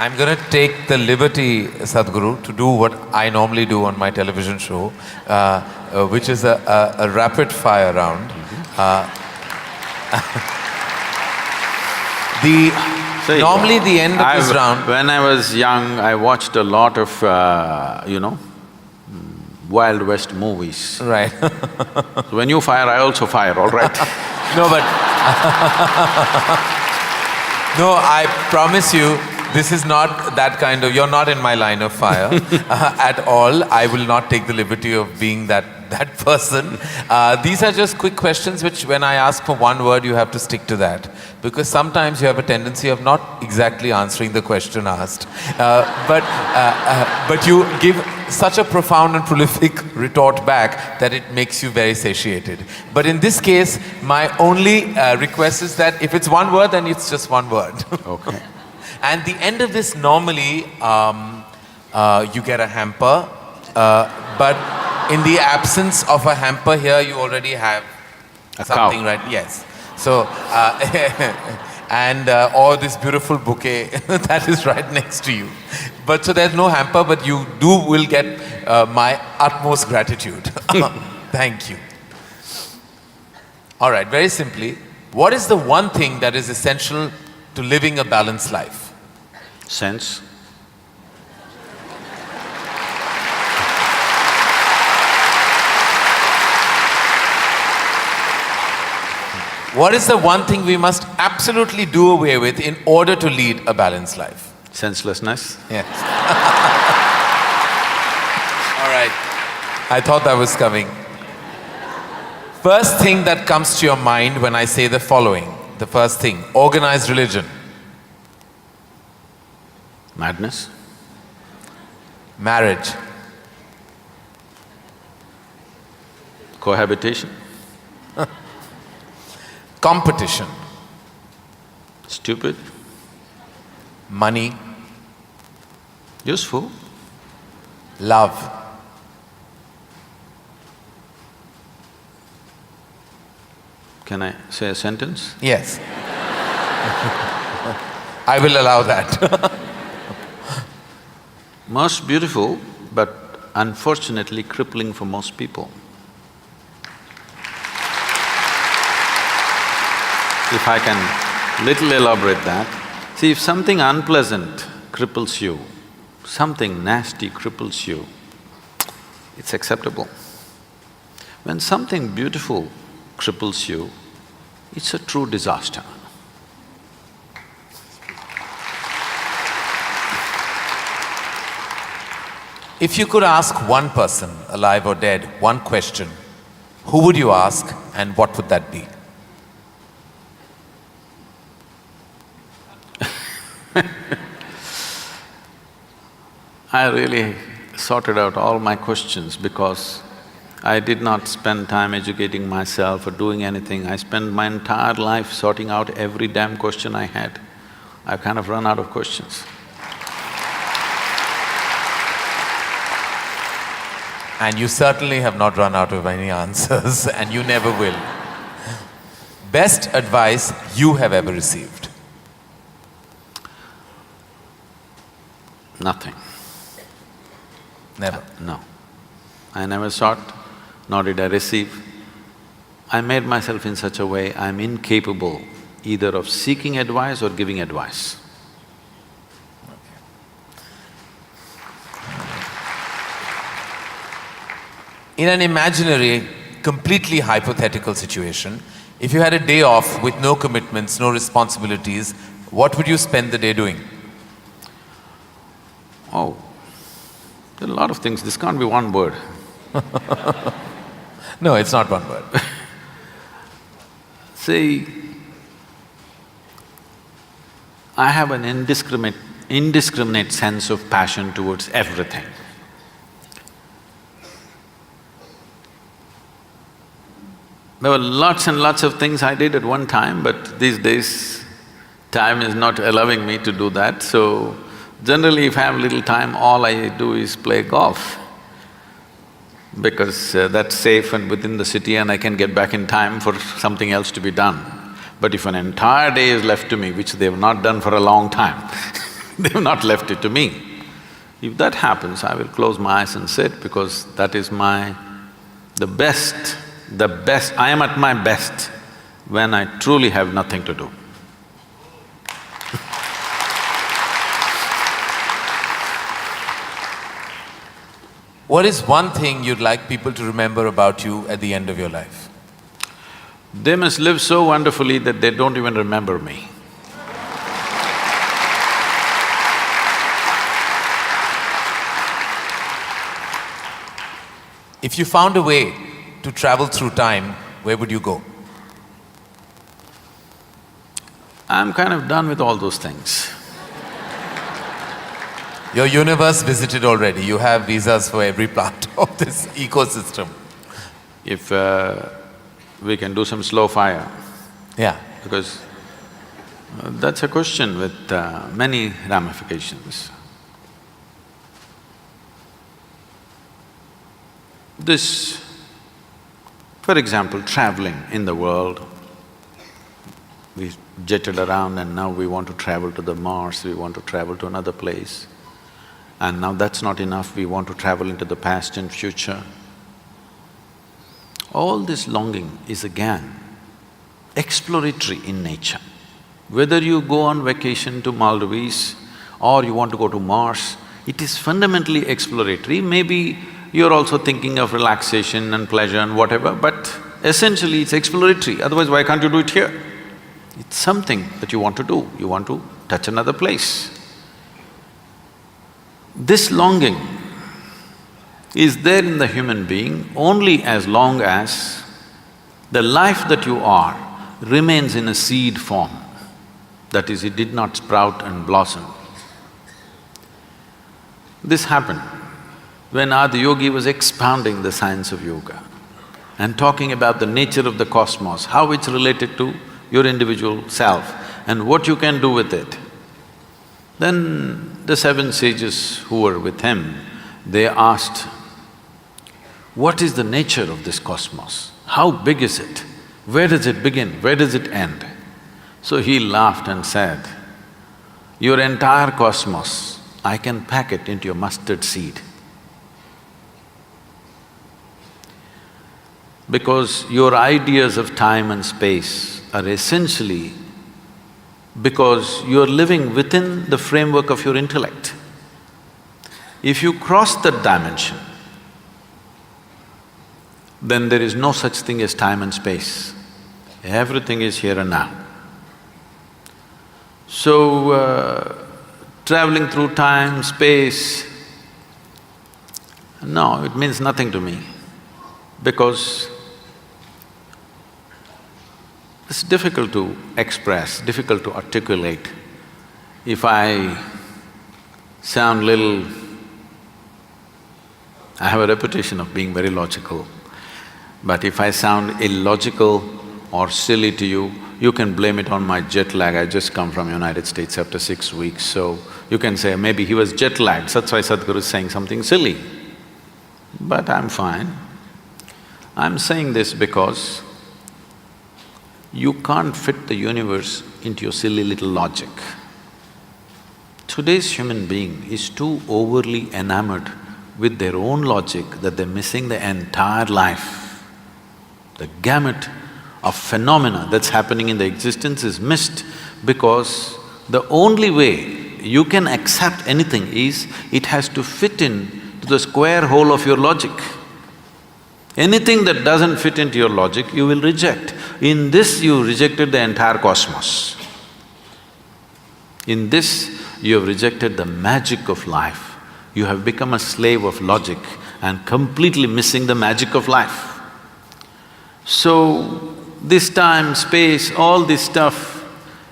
I'm going to take the liberty, Sadhguru, to do what I normally do on my television show, which is a rapid fire round. Normally the end of this round… When I was young, I watched a lot of, Wild West movies. Right. So when you fire, I also fire, all right? No, but no, I promise you, this is not that kind of… You're not in my line of fire at all. I will not take the liberty of being that person. These are just quick questions which when I ask for one word, you have to stick to that. Because sometimes you have a tendency of not exactly answering the question asked. But you give such a profound and prolific retort back that it makes you very satiated. But in this case, my only request is that if it's one word, then it's just one word. Okay. And the end of this, normally, you get a hamper, but in the absence of a hamper here, you already have something, right? Yes. So, or this beautiful bouquet that is right next to you. But so there's no hamper, but you will get my utmost gratitude. Thank you. All right, very simply, what is the one thing that is essential to living a balanced life? Sense. What is the one thing we must absolutely do away with in order to lead a balanced life? Senselessness. Yes. All right. I thought that was coming. First thing that comes to your mind when I say the following, the first thing, organized religion. Madness. Marriage. Cohabitation. Competition. Stupid. Money. Useful. Love. Can I say a sentence? Yes. I will allow that. Most beautiful, but unfortunately crippling for most people. If I can little elaborate that, see, if something unpleasant cripples you, something nasty cripples you, it's acceptable. When something beautiful cripples you, it's a true disaster. If you could ask one person, alive or dead, one question, who would you ask and what would that be? I really sorted out all my questions because I did not spend time educating myself or doing anything. I spent my entire life sorting out every damn question I had. I've kind of run out of questions. And you certainly have not run out of any answers and you never will. Best advice you have ever received? Nothing. Never? No. I never sought, nor did I receive. I made myself in such a way I'm incapable either of seeking advice or giving advice. In an imaginary, completely hypothetical situation, if you had a day off with no commitments, no responsibilities, what would you spend the day doing? Oh, there are a lot of things, this can't be one word. No, it's not one word. See, I have an indiscriminate sense of passion towards everything. There were lots and lots of things I did at one time, but these days, time is not allowing me to do that, so generally if I have little time, all I do is play golf. Because that's safe and within the city and I can get back in time for something else to be done. But if an entire day is left to me, which they have not done for a long time, They've not left it to me. If that happens, I will close my eyes and sit, because that is the best, I am at my best when I truly have nothing to do. What is one thing you'd like people to remember about you at the end of your life? They must live so wonderfully that they don't even remember me. If you found a way to travel through time, where would you go? I'm kind of done with all those things. Your universe visited already, you have visas for every part of this ecosystem. If we can do some slow fire, Yeah. because that's a question with many ramifications. This, for example, traveling in the world, we jetted around and now we want to travel to the Mars, we want to travel to another place. And now that's not enough, we want to travel into the past and future. All this longing is again exploratory in nature. Whether you go on vacation to Maldives or you want to go to Mars, it is fundamentally exploratory. Maybe you're also thinking of relaxation and pleasure and whatever, but essentially it's exploratory, otherwise why can't you do it here? It's something that you want to do, you want to touch another place. This longing is there in the human being only as long as the life that you are remains in a seed form. That is, it did not sprout and blossom. This happened when Adi Yogi was expounding the science of yoga and talking about the nature of the cosmos, how it's related to your individual self and what you can do with it. Then the seven sages who were with him, they asked, what is the nature of this cosmos? How big is it? Where does it begin? Where does it end? So he laughed and said, your entire cosmos, I can pack it into your mustard seed. Because your ideas of time and space are essentially because you're living within the framework of your intellect. If you cross that dimension, then there is no such thing as time and space. Everything is here and now. So, traveling through time, space, no, it means nothing to me, because it's difficult to express, difficult to articulate. If I sound little… I have a reputation of being very logical, but if I sound illogical or silly to you, you can blame it on my jet lag. I just come from United States after 6 weeks, so you can say maybe he was jet lagged, that's why Sadhguru is saying something silly. But I'm fine. I'm saying this because you can't fit the universe into your silly little logic. Today's human being is too overly enamored with their own logic that they're missing the entire life. The gamut of phenomena that's happening in the existence is missed because the only way you can accept anything is it has to fit in to the square hole of your logic. Anything that doesn't fit into your logic, you will reject. In this, you rejected the entire cosmos. In this, you have rejected the magic of life. You have become a slave of logic and completely missing the magic of life. So, this time, space, all this stuff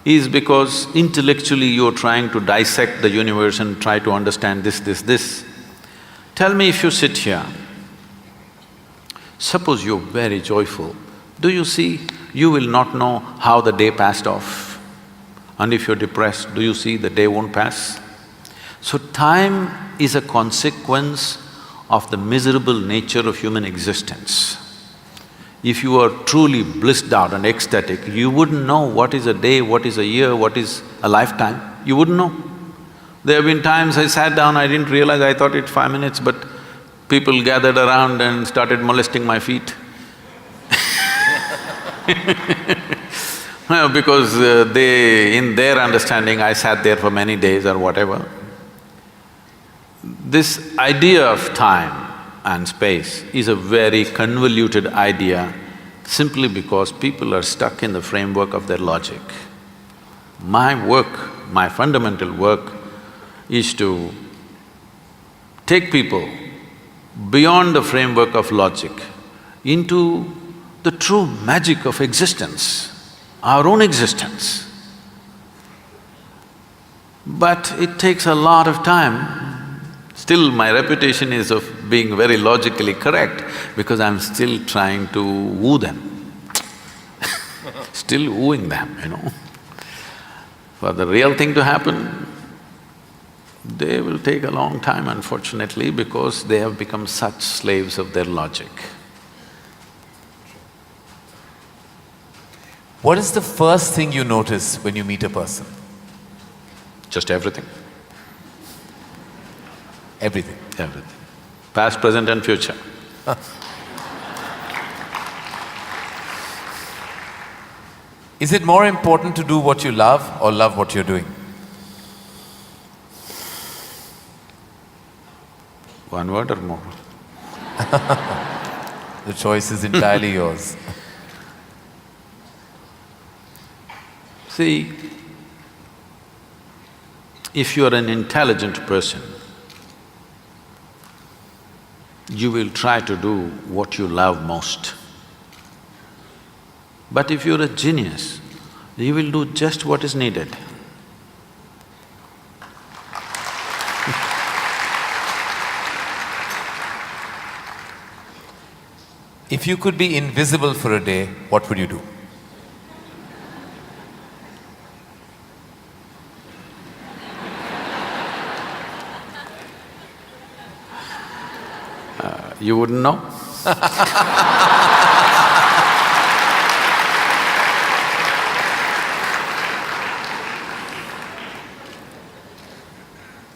is because intellectually you're trying to dissect the universe and try to understand this. Tell me, if you sit here, suppose you're very joyful, do you see, you will not know how the day passed off. And if you're depressed, do you see the day won't pass? So time is a consequence of the miserable nature of human existence. If you are truly blissed out and ecstatic, you wouldn't know what is a day, what is a year, what is a lifetime, you wouldn't know. There have been times I sat down, I didn't realize, I thought it's 5 minutes, but people gathered around and started molesting my feet. Because in their understanding, I sat there for many days or whatever. This idea of time and space is a very convoluted idea simply because people are stuck in the framework of their logic. My work, my fundamental work is to take people beyond the framework of logic into the true magic of existence, our own existence. But it takes a lot of time. Still, my reputation is of being very logically correct because I'm still trying to woo them, still wooing them, you know. For the real thing to happen, they will take a long time, unfortunately, because they have become such slaves of their logic. What is the first thing you notice when you meet a person? Just everything. Everything. Everything. Past, present and future. Is it more important to do what you love or love what you're doing? One word or more? The choice is entirely yours. See, if you are an intelligent person, you will try to do what you love most. But if you're a genius, you will do just what is needed. If you could be invisible for a day, what would you do? You wouldn't know?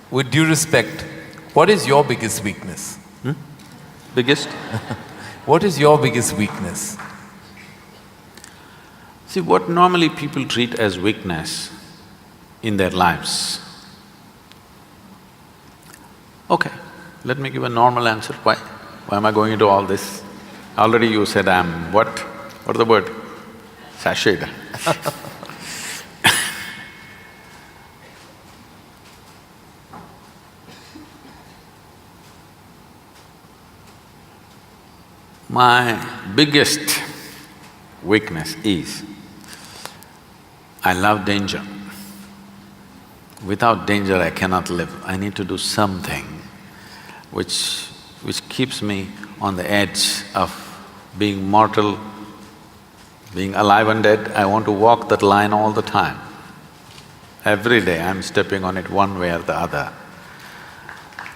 With due respect, what is your biggest weakness? Biggest? What is your biggest weakness? See, what normally people treat as weakness in their lives. Okay, let me give a normal answer. Why? Why am I going into all this? Already you said I'm what? What is the word? Sashayed. My biggest weakness is I love danger. Without danger I cannot live. I need to do something which keeps me on the edge of being mortal, being alive and dead. I want to walk that line all the time. Every day I'm stepping on it one way or the other.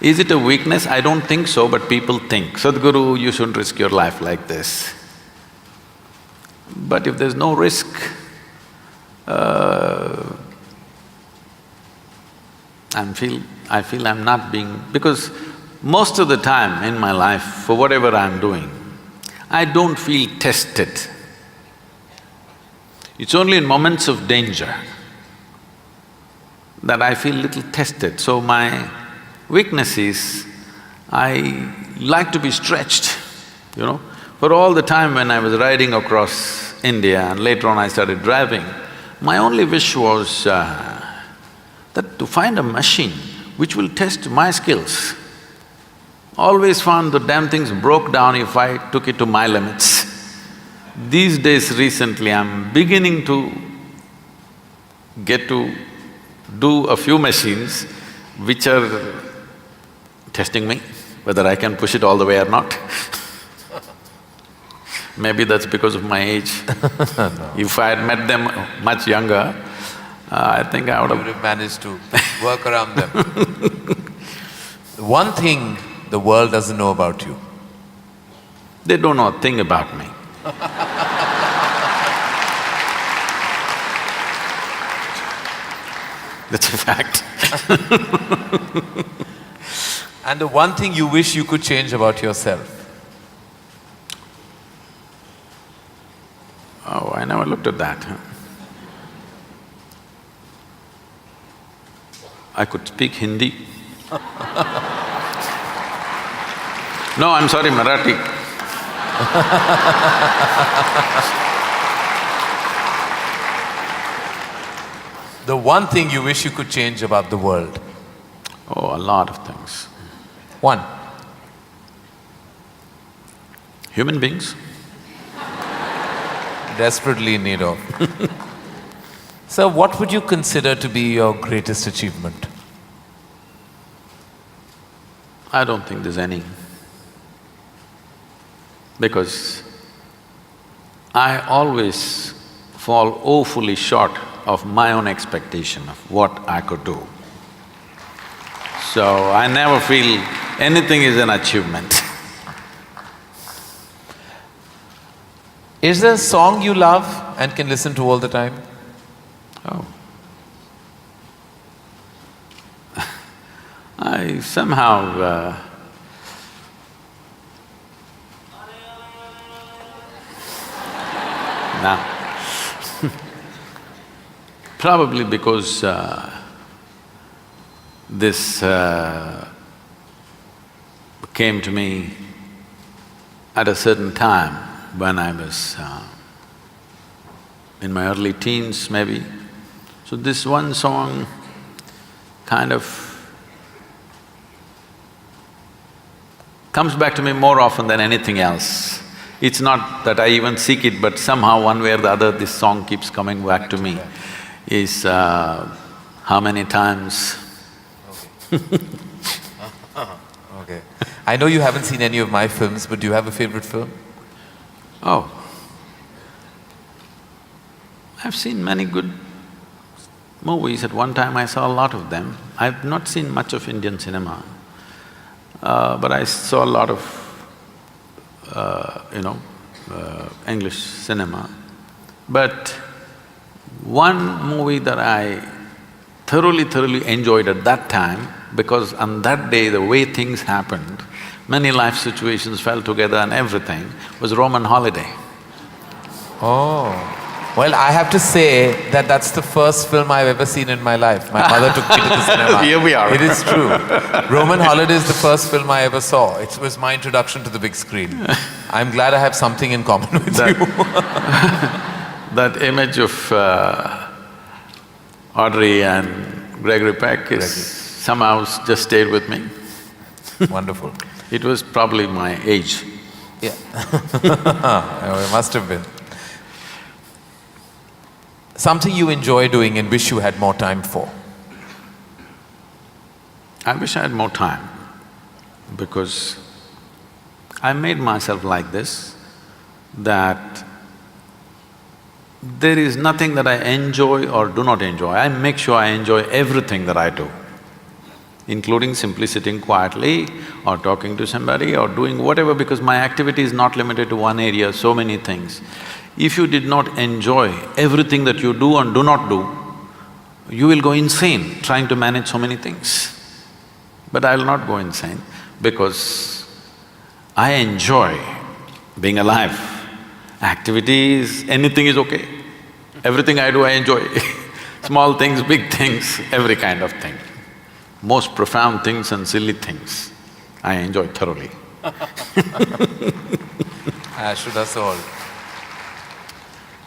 Is it a weakness? I don't think so, but people think, Sadhguru, you shouldn't risk your life like this. But if there's no risk, I feel I'm not being… because most of the time in my life, for whatever I'm doing, I don't feel tested. It's only in moments of danger that I feel little tested. So my weakness is, I like to be stretched, you know. For all the time when I was riding across India and later on I started driving, my only wish was that to find a machine which will test my skills. Always found the damn things broke down if I took it to my limits. These days recently I'm beginning to get to do a few machines which are testing me, whether I can push it all the way or not. Maybe that's because of my age. No. If I had met them much younger, I think I would You would have… have managed to work around them. One thing the world doesn't know about you. They don't know a thing about me. That's a fact. And the one thing you wish you could change about yourself? Oh, I never looked at that. I could speak Hindi. No, I'm sorry, Marathi. The one thing you wish you could change about the world? Oh, a lot of things. One. Human beings. Desperately in need of. Sir, what would you consider to be your greatest achievement? I don't think there's any. Because I always fall woefully short of my own expectation of what I could do. So I never feel anything is an achievement. Is there a song you love and can listen to all the time? Oh. I somehow nah. Probably because this came to me at a certain time when I was in my early teens maybe. So this one song kind of comes back to me more often than anything else. It's not that I even seek it, but somehow one way or the other this song keeps coming back to me. Is how many times… Okay. I know you haven't seen any of my films, but do you have a favorite film? Oh, I've seen many good movies. At one time I saw a lot of them. I've not seen much of Indian cinema, but I saw a lot of English cinema. But one movie that I thoroughly enjoyed at that time, because on that day the way things happened, many life situations fell together and everything, was Roman Holiday. Oh. Well, I have to say that that's the first film I've ever seen in my life. My mother took me to the cinema. Here we are. It is true. Roman Holiday is the first film I ever saw. It was my introduction to the big screen. I'm glad I have something in common with you. That image of Audrey and Gregory Peck is somehow just stayed with me. Wonderful. It was probably my age. Yeah. It must have been. Something you enjoy doing and wish you had more time for? I wish I had more time, because I made myself like this, that there is nothing that I enjoy or do not enjoy. I make sure I enjoy everything that I do, including simply sitting quietly or talking to somebody or doing whatever, because my activity is not limited to one area, so many things. If you did not enjoy everything that you do and do not do, you will go insane trying to manage so many things. But I will not go insane, because I enjoy being alive. Activities, anything is okay. Everything I do, I enjoy. Small things, big things, every kind of thing. Most profound things and silly things, I enjoy thoroughly. Should us all.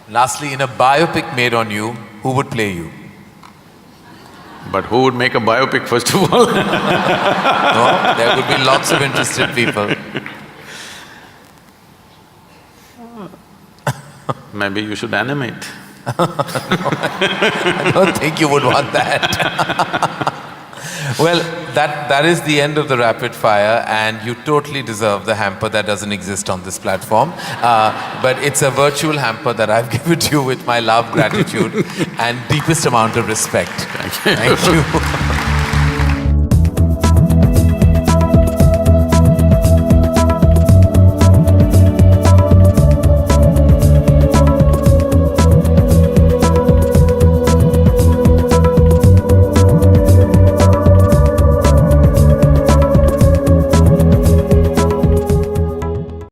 Lastly, in a biopic made on you, who would play you? But who would make a biopic first of all? No, there would be lots of interested people. Maybe you should animate. I don't think you would want that. Well, that is the end of the rapid fire, and you totally deserve the hamper that doesn't exist on this platform. But it's a virtual hamper that I've given to you with my love, gratitude and deepest amount of respect. Thank you. Thank you.